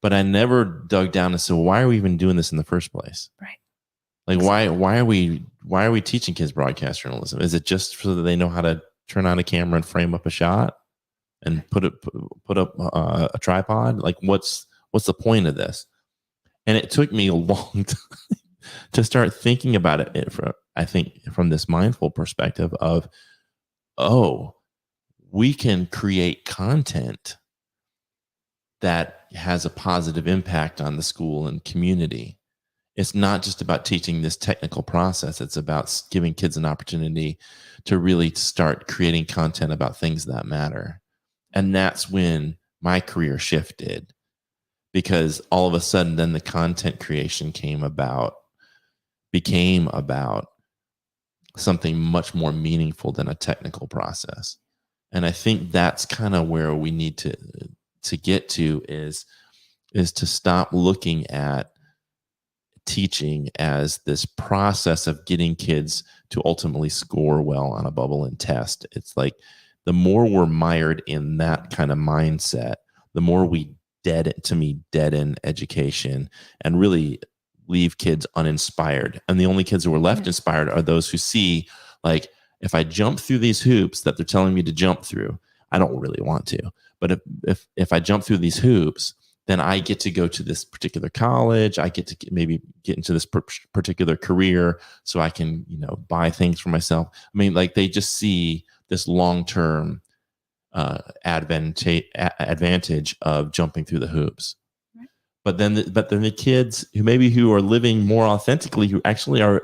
Speaker 1: but I never dug down and said, well, why are we even doing this in the first place?
Speaker 2: Right.
Speaker 1: Like, why are we teaching kids broadcast journalism? Is it just so that they know how to turn on a camera and frame up a shot and put up a tripod? Like, what's the point of this? And it took me a long time to start thinking about it. I think from this mindful perspective of, we can create content that has a positive impact on the school and community. It's not just about teaching this technical process. It's about giving kids an opportunity to really start creating content about things that matter. And that's when my career shifted, because all of a sudden then the content creation became about something much more meaningful than a technical process. And I think that's kind of where we need to get to is to stop looking at teaching as this process of getting kids to ultimately score well on a bubble and test. It's like the more we're mired in that kind of mindset, the more we deaden education and really leave kids uninspired. And the only kids who are left inspired are those who see, like, if I jump through these hoops that they're telling me to jump through, I don't really want to. But if I jump through these hoops, then I get to go to this particular college. I get to maybe get into this particular career so I can, buy things for myself. I mean, like, they just see this long-term advantage of jumping through the hoops. Right. But then the kids who are living more authentically, who are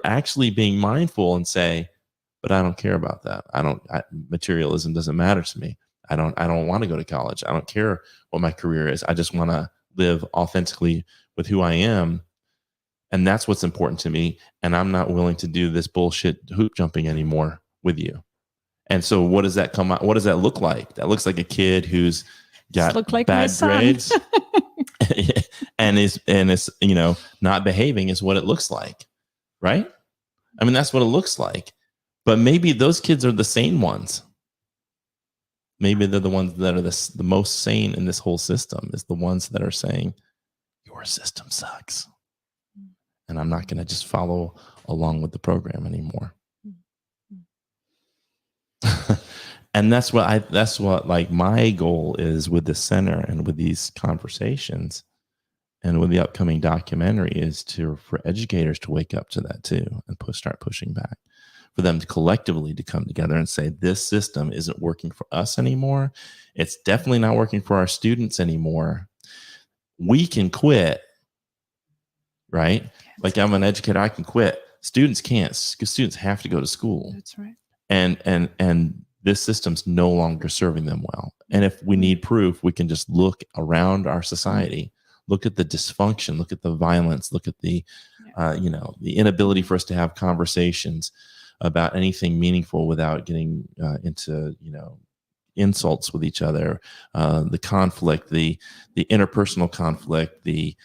Speaker 1: being mindful and say, but I don't care about that. Materialism doesn't matter to me. I don't want to go to college. I don't care what my career is. I just want to live authentically with who I am. And that's what's important to me. And I'm not willing to do this bullshit hoop jumping anymore with you. And so what does that come out? What does that look like? That looks like a kid who's got bad grades and is not behaving is what it looks like. Right? I mean, that's what it looks like. But maybe those kids are the sane ones. Maybe they're the ones that are the most sane in this whole system, is the ones that are saying, your system sucks. and I'm not going to just follow along with the program anymore. And that's what like my goal is with the center and with these conversations and with the upcoming documentary is for educators to wake up to that too and start pushing back, for them to collectively to come together and say, this system isn't working for us anymore. It's definitely not working for our students anymore. We can quit, right? Like I'm an educator, I can quit. Students can't, because students have to go to school.
Speaker 2: That's right.
Speaker 1: And this system's no longer serving them well. And if we need proof, we can just look around our society, look at the dysfunction, look at the violence, look at the, the inability for us to have conversations about anything meaningful without getting into, insults with each other, the conflict, the interpersonal conflict, the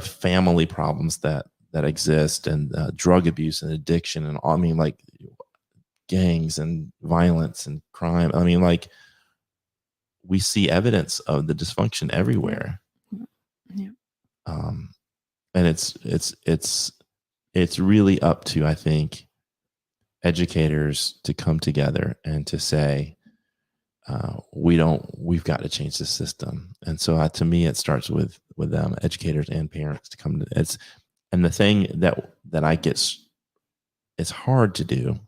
Speaker 1: family problems that exist, and drug abuse and addiction and all. I mean, like gangs and violence and crime. I mean, like we see evidence of the dysfunction everywhere.
Speaker 2: Yeah.
Speaker 1: And it's really up to, I think, educators to come together and to say, we've got to change the system. And so to me, it starts with them, educators and parents, to come to it. And the thing that I get, it's hard to do,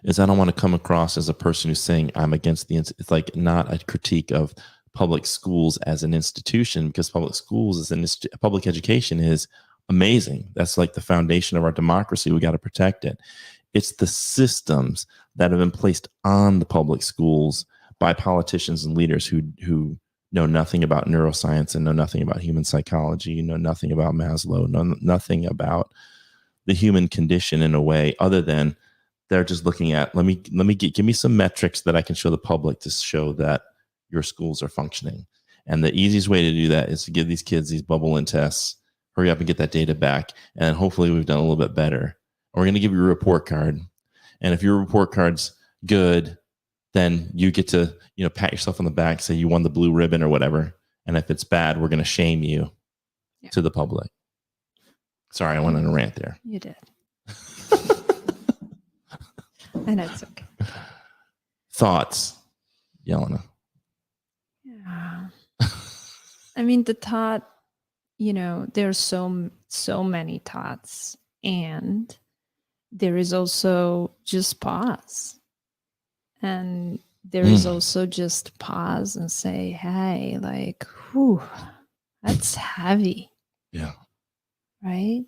Speaker 1: is I don't want to come across as a person who's saying I'm against it's like not a critique of public schools as an institution, because public schools as public education is amazing. That's like the foundation of our democracy. We got to protect it. It's the systems that have been placed on the public schools by politicians and leaders who know nothing about neuroscience and know nothing about human psychology, know nothing about Maslow, know nothing about the human condition in a way other than they're just looking at, give me some metrics that I can show the public to show that your schools are functioning. And the easiest way to do that is to give these kids these bubble-in tests, hurry up and get that data back, and hopefully we've done a little bit better. We're going to give you a report card. And if your report card's good, then you get to, pat yourself on the back, say you won the blue ribbon or whatever. And if it's bad, we're going to shame you to the public. Sorry, I went on a rant there.
Speaker 2: You did. And it's okay.
Speaker 1: Thoughts, Jelena?
Speaker 2: Yeah. I mean, the thought, there's so many thoughts, and there is also just pause. And there is also just pause and say, hey, like, whew, that's heavy.
Speaker 1: Yeah.
Speaker 2: Right?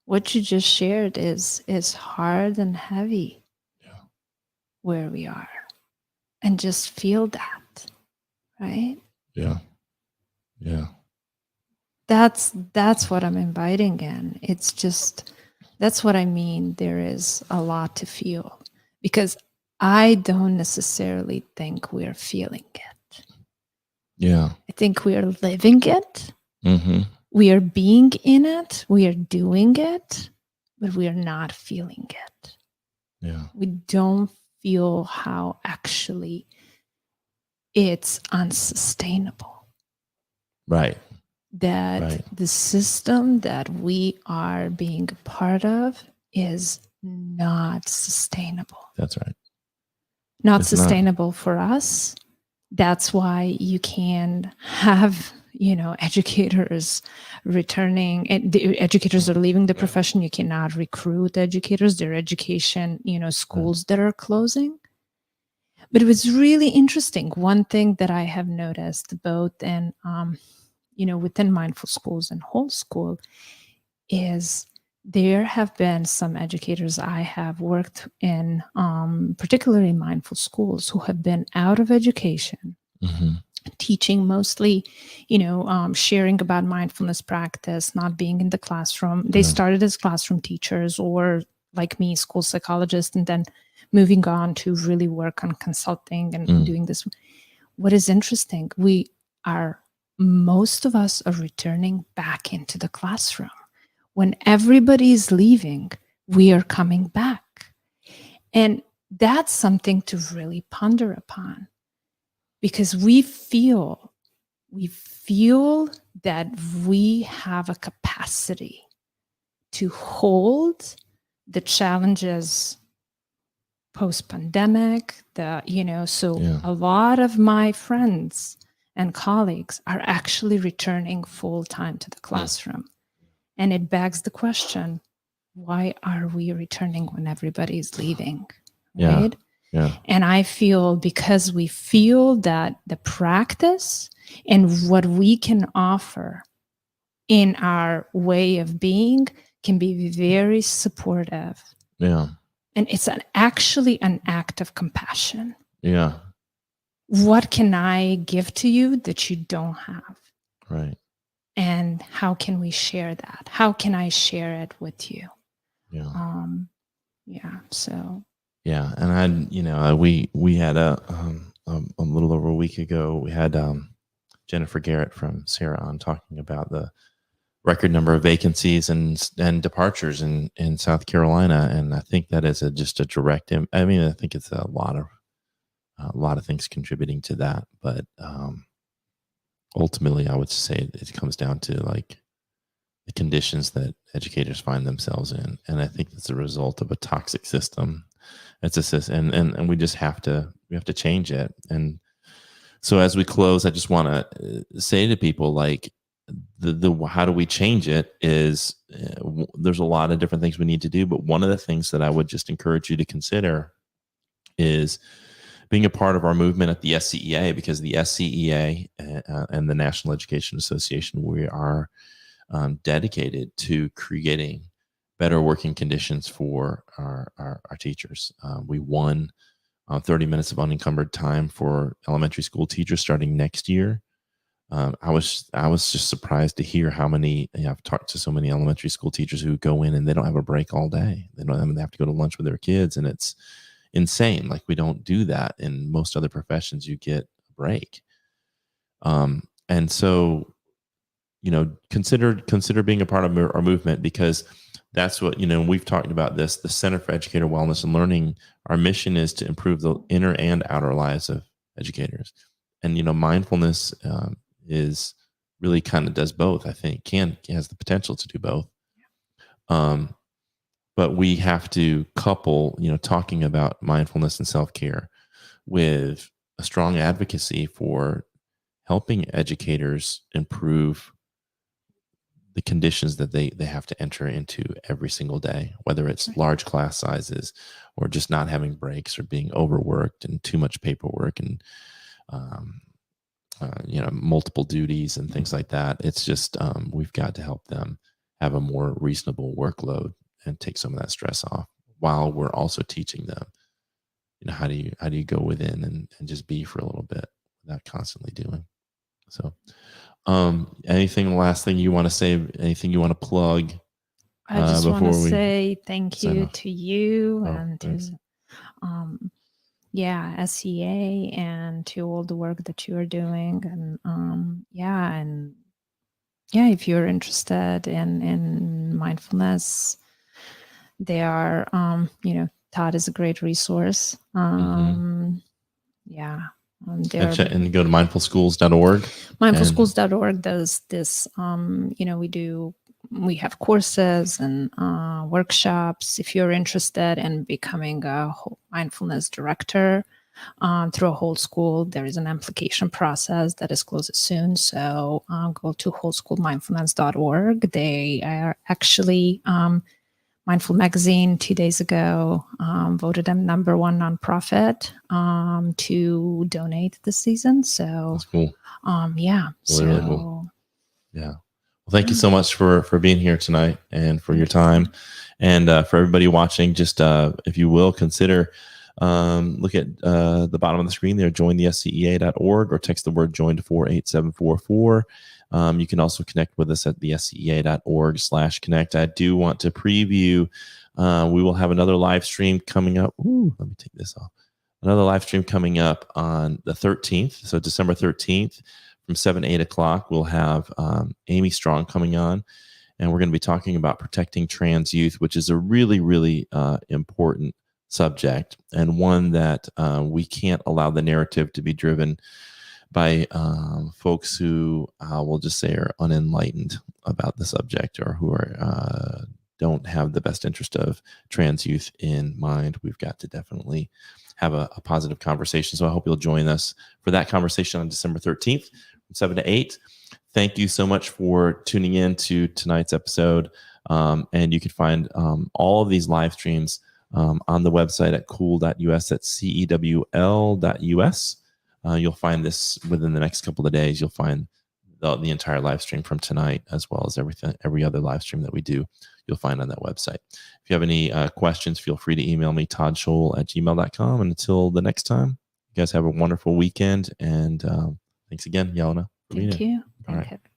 Speaker 2: What you just shared is hard and heavy. Where we are, and just feel that, right?
Speaker 1: Yeah.
Speaker 2: That's what I'm inviting in. It's just, that's what I mean. There is a lot to feel, because I don't necessarily think we're feeling it.
Speaker 1: Yeah.
Speaker 2: I think we are living it.
Speaker 1: Mm-hmm.
Speaker 2: We are being in it. We are doing it, but we are not feeling it.
Speaker 1: Yeah.
Speaker 2: We don't feel how actually it's unsustainable.
Speaker 1: Right.
Speaker 2: That the system that we are being a part of is not sustainable.
Speaker 1: That's right.
Speaker 2: Not sustainable for us. That's why you can have, educators returning, and the educators are leaving the profession. You cannot recruit educators. There are education, schools that are closing. But it was really interesting. One thing that I have noticed both in, within Mindful Schools and Whole School is there have been some educators I have worked in, particularly Mindful Schools, who have been out of education, teaching mostly, sharing about mindfulness practice, not being in the classroom. They started as classroom teachers, or like me, school psychologists, and then moving on to really work on consulting and doing this. What is interesting, most of us are returning back into the classroom. When everybody is leaving, we are coming back. And that's something to really ponder upon, because we feel that we have a capacity to hold the challenges post-pandemic, so a lot of my friends and colleagues are actually returning full-time to the classroom. And it begs the question, why are we returning when everybody's leaving? Right?
Speaker 1: Yeah.
Speaker 2: And I feel because we feel that the practice and what we can offer in our way of being can be very supportive.
Speaker 1: Yeah.
Speaker 2: And it's actually an act of compassion.
Speaker 1: Yeah.
Speaker 2: What can I give to you that you don't have?
Speaker 1: Right.
Speaker 2: And how can we share that? How can I share it with you?
Speaker 1: Yeah.
Speaker 2: So.
Speaker 1: Yeah. And we had a little over a week ago, we had Jennifer Garrett from Sarah on talking about the record number of vacancies and departures in South Carolina. And I think that is just a direct, I think it's a lot of things contributing to that. But ultimately, I would say it comes down to like the conditions that educators find themselves in. And I think it's a result of a toxic system. It's a system, and we just have to change it. And so as we close, I just want to say to people, like, the how do we change it is there's a lot of different things we need to do, but one of the things that I would just encourage you to consider is being a part of our movement at the SCEA, because the SCEA and the National Education Association, we are dedicated to creating better working conditions for our teachers. We won 30 minutes of unencumbered time for elementary school teachers starting next year. I was just surprised to hear how many. I've talked to so many elementary school teachers who go in and they don't have a break all day. They have to go to lunch with their kids, and it's insane. Like, we don't do that in most other professions. You get a break, and so consider being a part of our movement, because that's what we've talked about this. The Center for Educator Wellness and Learning. Our mission is to improve the inner and outer lives of educators, and mindfulness. Is really kind of does both. I think has the potential to do both. But we have to couple, talking about mindfulness and self-care with a strong advocacy for helping educators improve the conditions that they have to enter into every single day, whether it's large class sizes or just not having breaks or being overworked and too much paperwork and multiple duties and things like that. It's just we've got to help them have a more reasonable workload and take some of that stress off, while we're also teaching them, how do you go within and just be for a little bit without constantly doing. So, last thing you want to say? Anything you want to plug?
Speaker 2: I just want to say thank you to you and
Speaker 1: thanks.
Speaker 2: to SCA and to all the work that you are doing. And if you're interested in mindfulness, they are, Todd is a great resource. And
Speaker 1: go to mindfulschools.org.
Speaker 2: Mindfulschools.org does this, we have courses and workshops. If you're interested in becoming a mindfulness director through a whole school, there is an application process that is closing soon. So go to wholeschoolmindfulness.org. They are actually, Mindful Magazine 2 days ago voted them number one nonprofit to donate this season. So
Speaker 1: that's cool.
Speaker 2: Really
Speaker 1: cool. Yeah. Well, thank you so much for being here tonight and for your time. And for everybody watching, just if you will, consider look at the bottom of the screen there, jointhescea.org, or text the word join to 48744. You can also connect with us at the scea.org/connect. I do want to preview, we will have another live stream coming up. Ooh, let me take this off. Another live stream coming up on the 13th. So December 13th from 7 to 8 o'clock, we'll have Amy Strong coming on, and we're going to be talking about protecting trans youth, which is a really, really important subject, and one that we can't allow the narrative to be driven by folks who we'll just say are unenlightened about the subject, or who are don't have the best interest of trans youth in mind. We've got to definitely have a positive conversation. So I hope you'll join us for that conversation on December 13th from 7 to 8. Thank you so much for tuning in to tonight's episode. And you can find all of these live streams on the website at cool.us. That's CEWL.us. You'll find this within the next couple of days. You'll find the entire live stream from tonight, as well as every other live stream that we do. You'll find on that website. If you have any questions, feel free to email me, toddscholl@gmail.com. And until the next time, you guys have a wonderful weekend. And thanks again, Jelena.
Speaker 2: Thank you.
Speaker 1: All right.